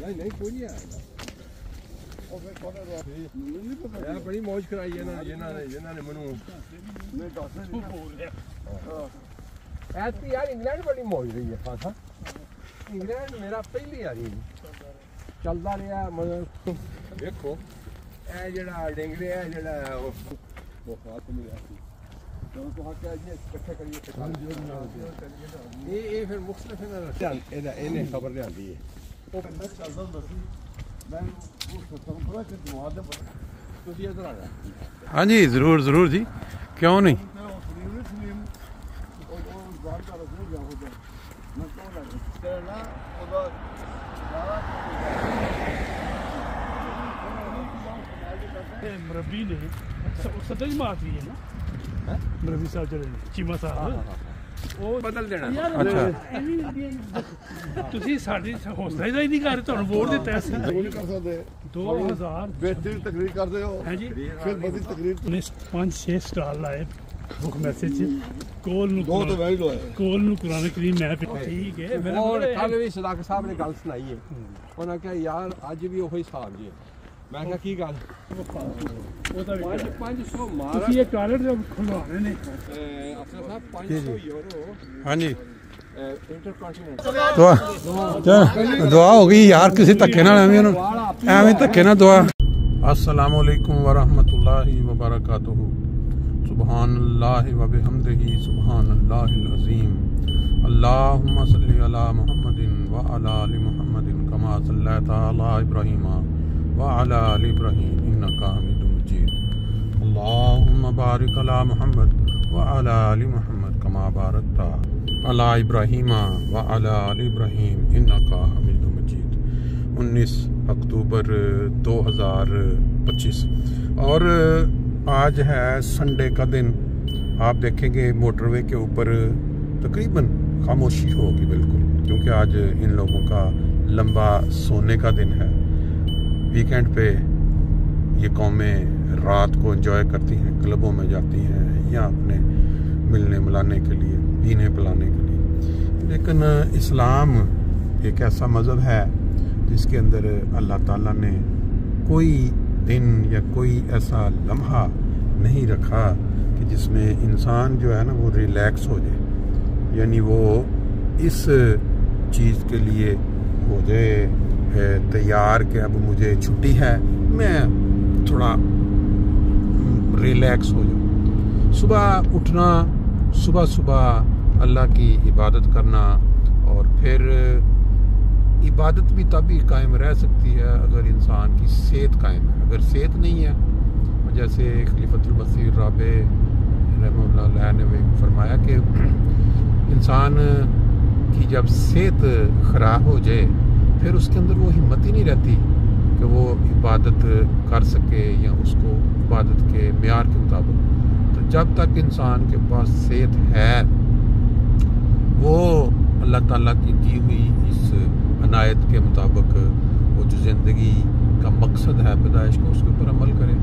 نہیں کوئی نہیں آیا بڑی موج کرائی ہے جنہوں نے منو ایتکی یار انگلینڈ بڑی موج رہی ہے خاصا انگلینڈ میرا پہلی یاری چلتا رہا مطلب دیکھو اے جڑا ڈنگرے ہے جڑا وہ خاص ملیا یہ پھر مختلف خبر لیا ہاں جی ضرور ضرور جی کیوں نہیں مربی نے سطح جماعت بھی ہے نا مربی صاحب چلے چیما صاحب وہ بدل دینا تسی ساڈی حوصلہ ہی نہیں کر رہے تانوں ووٹ دتا ہے نہیں کر سکتے 2000 بہترین تقریر کرتے ہو ہیں جی پھر بدی تقریر نے 5-6 سٹال لائے بک میسج کول نو دو تو ویلڈ ہوئے کول نو قرآن کریم میں ٹھیک ہے اور کل بھی صداقت صاحب نے گل سنائی ہے انہاں کہا یار اج بھی وہی حساب جی میں کہا کی گل وہ تو 500 مارا یہ ٹوائلٹ جو کھلوانے نے افسر صاحب 500 یورو ہاں جی انٹرکانٹیننٹل دعا ہو گئی یار کسی دھکے نال ایویں دھکے نال دعا السلام علیکم ورحمۃ اللہ وبرکاتہ سبحان اللہ وبحمدہ سبحان اللہ العظیم اللہم صلی علی محمد وعلی آل محمد کما صلیت علی ابراہیم وعلی آل ابراہیم انک حمید مجید اللہم بارک علی محمد وعلی آل محمد کما بارکت علی ابراہیم وعلی آل ابراہیم انک حمید مجید 19 اکتوبر 2025 اور آج ہے سنڈے کا دن آپ دیکھیں گے موٹر وے کے اوپر تقریباً خاموشی ہوگی بالکل کیونکہ آج ان لوگوں کا لمبا سونے کا دن ہے ویکینڈ پہ یہ قومیں رات کو انجوائے کرتی ہیں کلبوں میں جاتی ہیں یا اپنے ملنے ملانے کے لیے پینے پلانے کے لیے لیکن اسلام ایک ایسا مذہب ہے جس کے اندر اللہ تعالیٰ نے کوئی دن یا کوئی ایسا لمحہ نہیں رکھا کہ جس میں انسان جو ہے نا وہ ریلیکس ہو جائے یعنی وہ اس چیز کے لیے ہو جائے تیار کہ اب مجھے چھٹی ہے میں تھوڑا ریلیکس ہو جاؤں صبح اٹھنا صبح اللہ کی عبادت کرنا اور پھر عبادت بھی تبھی قائم رہ سکتی ہے اگر انسان کی صحت قائم ہے اگر صحت نہیں ہے جیسے خلیفۃ المسیح رابع رحمہ اللہ علیہ نے فرمایا کہ انسان کی جب صحت خراب ہو جائے پھر اس کے اندر وہ ہمت ہی نہیں رہتی کہ وہ عبادت کر سکے یا اس کو عبادت کے معیار کے مطابق تو جب تک انسان کے پاس صحت ہے وہ اللہ تعالیٰ کی دی ہوئی اس عنایت کے مطابق وہ جو زندگی کا مقصد ہے پیدائش کا اس کے اوپر عمل کرے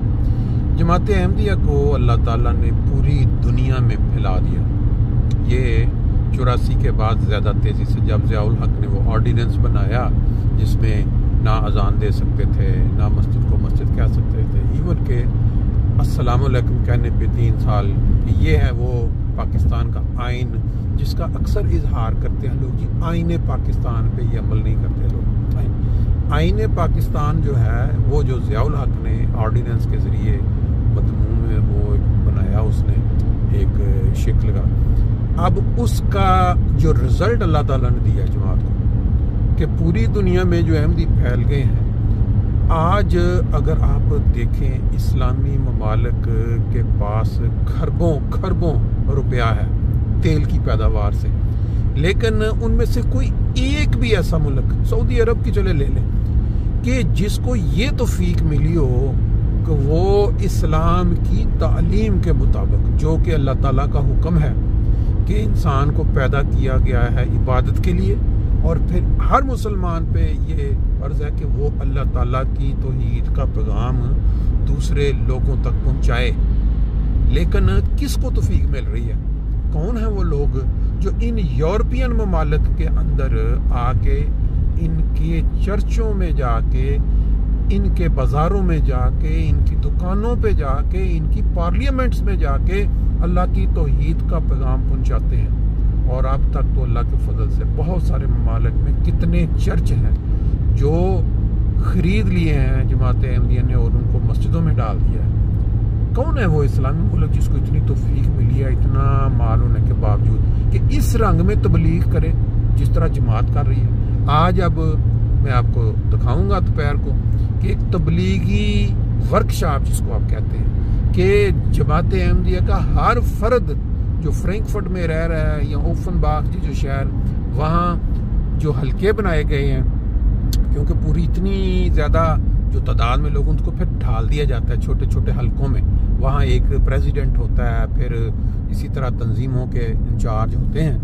جماعت احمدیہ کو اللہ تعالیٰ نے پوری دنیا میں پھیلا دیا یہ 84 کے بعد زیادہ تیزی سے جب ضیاء الحق نے وہ آرڈیننس بنایا جس میں نہ اذان دے سکتے تھے نہ مسجد کو مسجد کہہ سکتے تھے ایون کہ السلام علیکم کہنے پہ 3 سال کہ یہ ہے وہ پاکستان کا آئین جس کا اکثر اظہار کرتے ہیں لوگ جی آئین پاکستان پہ یہ عمل نہیں کرتے لوگ آئین پاکستان جو ہے وہ جو ضیاء الحق نے آرڈیننس کے ذریعے مضمون میں وہ بنایا اس نے ایک شکل کا اب اس کا جو رزلٹ اللہ تعالیٰ نے دیا جماعت کو کہ پوری دنیا میں جو احمدی پھیل گئے ہیں آج اگر آپ دیکھیں اسلامی ممالک کے پاس خربوں روپیہ ہے تیل کی پیداوار سے لیکن ان میں سے کوئی ایک بھی ایسا ملک سعودی عرب کی چلے لے لیں کہ جس کو یہ توفیق ملی ہو کہ وہ اسلام کی تعلیم کے مطابق جو کہ اللہ تعالیٰ کا حکم ہے کہ انسان کو پیدا کیا گیا ہے عبادت کے لیے اور پھر ہر مسلمان پہ یہ فرض ہے کہ وہ اللہ تعالیٰ کی توحید کا پیغام دوسرے لوگوں تک پہنچائے لیکن کس کو توفیق مل رہی ہے کون ہیں وہ لوگ جو ان یورپین ممالک کے اندر آ کے ان کے چرچوں میں جا کے، ان کے بازاروں میں جا کے، ان کی دکانوں پہ جا کے، ان کی پارلیمنٹس میں جا کے اللہ کی توحید کا پیغام پہنچاتے ہیں۔ اور اب تک تو اللہ کے فضل سے بہت سارے ممالک میں کتنے چرچ ہیں جو خرید لیے ہیں جماعت احمدیہ نے اور ان کو مسجدوں میں ڈال دیا ہے۔ کون ہے وہ اسلامی ملک جس کو اتنی توفیق ملی ہے، اتنا مال ہونے کے باوجود، کہ اس رنگ میں تبلیغ کرے جس طرح جماعت کر رہی ہے؟ آج اب میں آپ کو دکھاؤں گا دوپہر کو کہ ایک تبلیغی ورکشاپ جس کو آپ کہتے ہیں، کہ جماعت احمدیہ کا ہر فرد جو فرینکفرٹ میں رہ رہا ہے یا اوفن باغ جو شہر، وہاں جو حلقے بنائے گئے ہیں، کیونکہ پوری اتنی زیادہ جو تعداد میں لوگوں کو پھر ڈھال دیا جاتا ہے چھوٹے چھوٹے حلقوں میں، وہاں ایک پریزیڈنٹ ہوتا ہے، پھر اسی طرح تنظیموں کے انچارج ہوتے ہیں،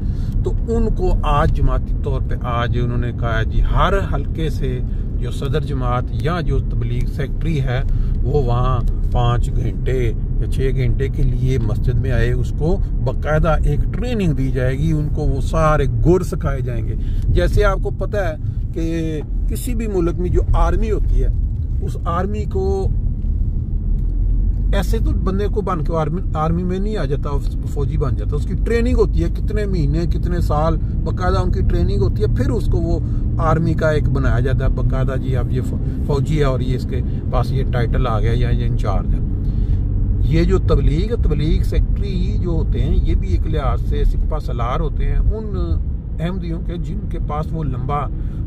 تو ان کو آج جماعتی طور پہ آج انہوں نے کہا ہے جی ہر حلقے سے جو صدر جماعت یا جو تبلیغ سیکٹری ہے وہ وہاں 5 گھنٹے یا 6 گھنٹے کے لیے مسجد میں آئے، اس کو باقاعدہ ایک ٹریننگ دی جائے گی، ان کو وہ سارے گر سکھائے جائیں گے۔ جیسے آپ کو پتہ ہے کہ کسی بھی ملک میں جو آرمی ہوتی ہے، اس آرمی کو ایسے تو بندے کو بن کے آرمی میں نہیں آ جاتا، فوجی بن جاتا، اس کی ٹریننگ ہوتی ہے، کتنے مہینے کتنے سال باقاعدہ ان کی ٹریننگ ہوتی ہے، پھر اس کو وہ آرمی کا ایک بنایا جاتا ہے باقاعدہ، جی اب یہ فوجی ہے اور یہ اس کے پاس یہ ٹائٹل آ گیا یا یہ انچارج ہے۔ یہ جو تبلیغ سیکٹری جو ہوتے ہیں، یہ بھی ایک لحاظ سے سپہ سالار ہوتے ہیں ان احمدیوں کے جن کے پاس وہ لمبا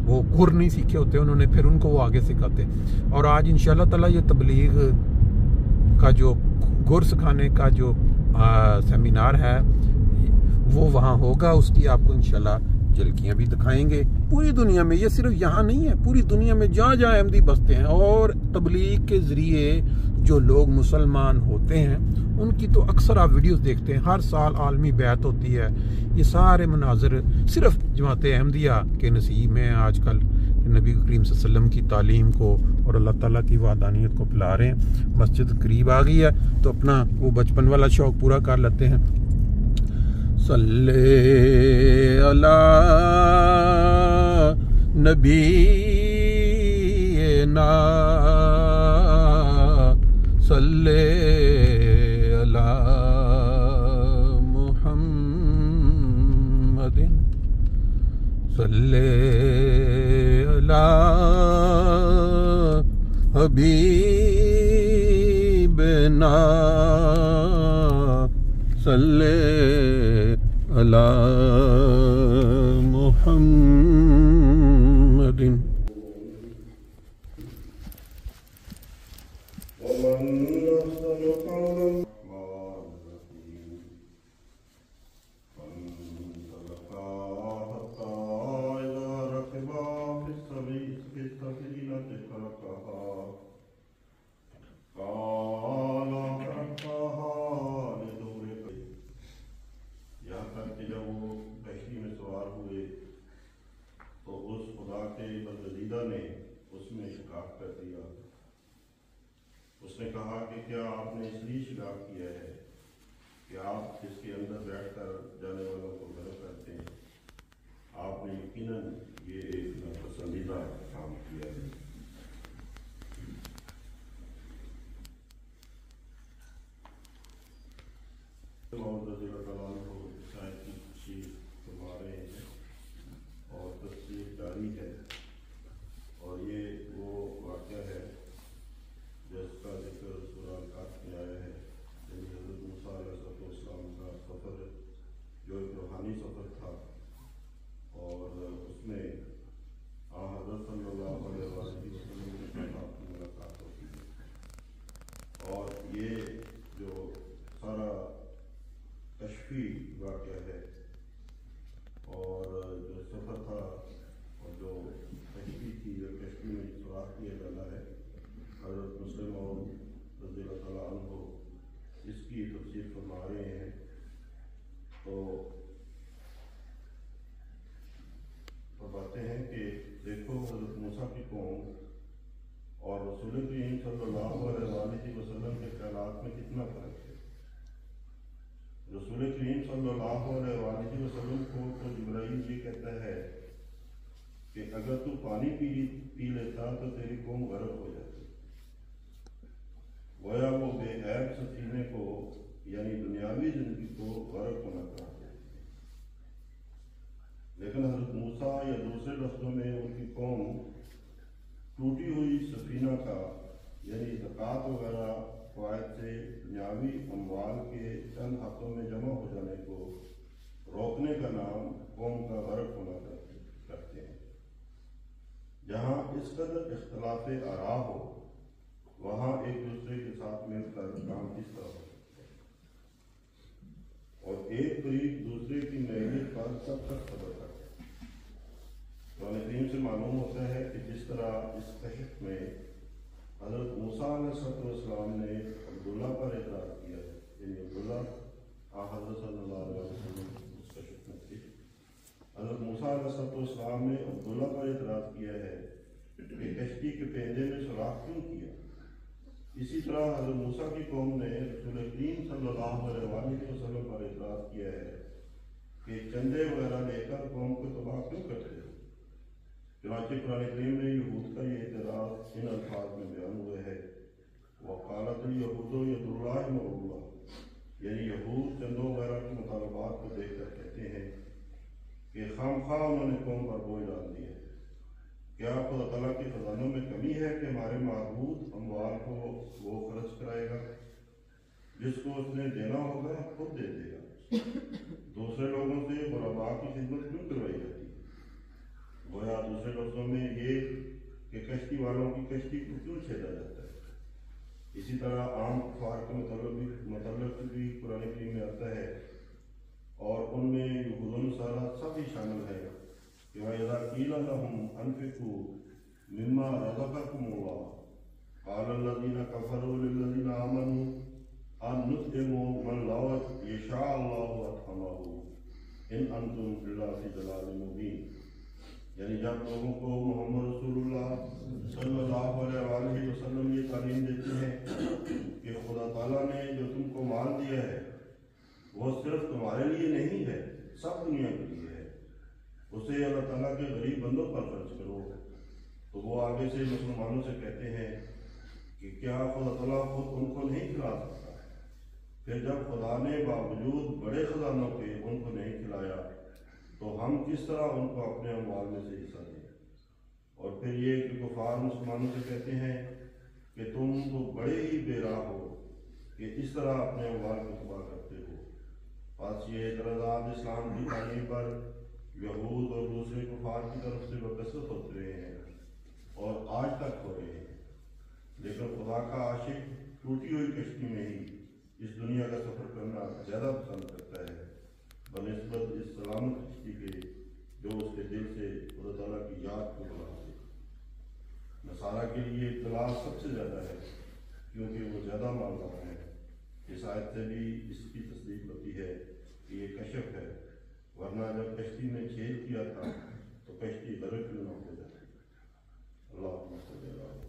وہ گر نہیں سیکھے ہوتے، انہوں نے پھر ان کو وہ آگے سکھاتے۔ اور آج انشاءاللہ تعالیٰ یہ تبلیغ کا جو گر سکھانے کا جو سیمینار ہے وہ وہاں ہوگا، اس کی آپ کو انشاءاللہ جھلکیاں بھی دکھائیں گے۔ پوری دنیا میں، یہ صرف یہاں نہیں ہے، پوری دنیا میں جہاں جہاں احمدی بستے ہیں اور تبلیغ کے ذریعے جو لوگ مسلمان ہوتے ہیں ان کی تو اکثر آپ ویڈیوز دیکھتے ہیں، ہر سال عالمی بیعت ہوتی ہے، یہ سارے مناظر صرف جماعت احمدیہ کے نصیب میں آج کل نبی کریم صلی اللہ علیہ وسلم کی تعلیم کو اور اللہ تعالیٰ کی وحدانیت کو پھیلا رہے ہیں۔ مسجد قریب آ گئی ہے تو اپنا وہ بچپن والا شوق پورا کر لیتے ہیں۔ صلی علی نبینا صلی علی محمد صلی علی حبیبنا صلی علی محمد۔ اس نے کہا کہ کیا آپ نے اس لیے شکار کیا ہے کہ آپ اس کے اندر بیٹھ کر جانے والوں کو غرق کرتے ہیں؟ آپ نے یقیناً یہ ایک ناپسندیدہ کام کیا ہے۔ شاید کی خوشی فرما رہے ہیں اور تصدیق جاری ہے، اور یہ وہ واقعہ ہے جس کا ذکر سورہ الکہف میں آیا ہے، یعنی حضرت موسیٰ علیہ السلام کا سفر جو ایک روحانی سفر تھا، اور اس میں حضرت صلی اللہ علیہ وسلم کے ساتھ ملاقات ہوتی ہے، اور یہ جو سارا کشفی واقعہ ہے اور جو سفر تھا اور جو کشفی تھی، جو کشفی میں سوراخ کیا جانا ہے، حضرت مسلم اور رضی اللہ تعالیٰ عنہ اس کی تفسیر فرما رہے ہیں۔ تو فرماتے ہیں کہ دیکھو حضرت موسیٰ کی قوم اور رسول کریم صلی اللہ علیہ وآلہ وسلم کے خیالات میں کتنا فرق ہے۔ رسول کریم صلی اللہ علیہ وآلہ وسلم کو تو جبرائیل یہ کہتا ہے کہ اگر تو پانی پی لیتا تو تیری قوم غرق ہو جاتی. گویا وہ بے عیب سفینے کو یعنی دنیاوی زندگی کو غرق ہونا چاہتے ہیں. لیکن حضرت موسیٰ یا دوسرے لفظوں میں ان کی قوم ٹوٹی ہوئی سفینہ کا یعنی زکوٰۃ وغیرہ فوائد سے دنیاوی اموال کے چند ہاتھوں میں جمع ہو جانے کو روکنے کا نام قوم کا غرق ہونا کرتے ہیں. جہاں اس قدر اختلاف آراء ہو وہاں ایک دوسرے کے ساتھ مل کر کام کس طرح ہو سکتا ہے اور ایک فریق دوسرے کی نعمت پر کب تک صبر کرتے ہیں. قرآن کریم سے معلوم ہوتا ہے کہ جس طرح اس کشف میں حضرت موسیٰ علیہ السلام نے عبداللہ پر اعتراض کیا ہے، یعنی عبداللہ حضرت صلی اللہ علیہ وسلم اس کشف میں تھے. حضرت موسیٰ علیہ السلام نے عبداللہ پر اعتراض کیا ہے کہ کشتی کے پیندے میں سوراخ کیوں کیا. اسی طرح حضرت موسیٰ کی قوم نے رسول کریم صلی اللہ علیہ وسلم پر اعتراض کیا ہے کہ چندے وغیرہ لے کر قوم کو تباہ کیوں کرتے ہو. چنانچہ قرآن کریم میں یہود کا یہ اعتراض ان الفاظ میں بیان ہوا ہے، وقالت الیہود ید اللہ مغلولہ، یعنی یہود چندوں وغیرہ کے مطالبات کو دیکھ کر کہتے ہیں کہ خواہ انہوں نے قوم پر بوجھ ڈال دیا ہے. کیا خدا تعالیٰ کے خزانوں میں کمی ہے کہ ہمارے معبود اموال کو وہ خرچ کرائے گا؟ جس کو اس نے دینا ہوگا خود دے دے گا. دوسرے لوگوں سے غرباء کی خدمت کیوں کروائی جاتی ہے؟ گویا دوسرے لفظوں میں یہ کہ کشتی والوں کی کشتی کو کیوں چھیدا جاتا ہے. اسی طرح عام کفار کے متعلق بھی قرآن کریم میں آتا ہے اور ان میں یہود و نصارہ سب ہی شامل ہے کہ وَإِذَا قِيلَ لَهُمْ أَنفِقُوا مِمَّا رَزَقَكُمُ اللَّهُ قَالَ الَّذِينَ كَفَرُوا لِلَّذِينَ آمَنُوا أَن نُطْعِمُ مَن لَّوْ يَشَاءُ اللَّهُ أَطْعَمَهُ إِنْ أَنْتُمْ إِلَّا فِي ضَلَالٍ مُّبِينٍ. یعنی جب لوگوں کو محمد رسول اللہ صلی اللہ علیہ وسلم یہ تعلیم دیتی ہیں کہ خدا تعالیٰ نے جو تم کو مال دیا ہے وہ صرف تمہارے لیے نہیں ہے، سب دنیا کے لیے ہے، اسے اللہ تعالیٰ کے غریب بندوں پر خرچ کرو. تو وہ آگے سے مسلمانوں سے کہتے ہیں کہ کیا خدا تعالیٰ خود ان کو نہیں کھلا سکتا؟ پھر جب خدا نے باوجود بڑے خزانوں کے ان کو نہیں کھلایا تو ہم کس طرح ان کو اپنے اموال میں سے حصہ دیں؟ اور پھر یہ کہ کفار مسلمانوں سے کہتے ہیں کہ تم تو بڑے ہی بے راہ ہو کہ اس طرح اپنے اموال کو تباہ کرتے ہو. بس یہ اعتراضات اسلام کی تعلیم پر یہود اور دوسرے کفار کی طرف سے بکثرت ہوتے رہے ہیں اور آج تک ہو رہے ہیں. لیکن خدا کا عاشق ٹوٹی ہوئی کشتی میں ہی اس دنیا کا سفر کرنا زیادہ پسند کرتا ہے بنسبت اس سلامت کشتی کے جو اس کے دل سے خدا تعالیٰ کی یاد کو بنا دے. نصارہ کے لیے اطلاع سب سے زیادہ ہے کیونکہ وہ زیادہ مالدار ہے. اس آیت سے بھی اس کی تصدیق ہوتی ہے کہ یہ کشف ہے، ورنہ جب کشتی نے چھید کیا تھا تو کشتی غرق کیوں نہ ہو جاتی. اللہ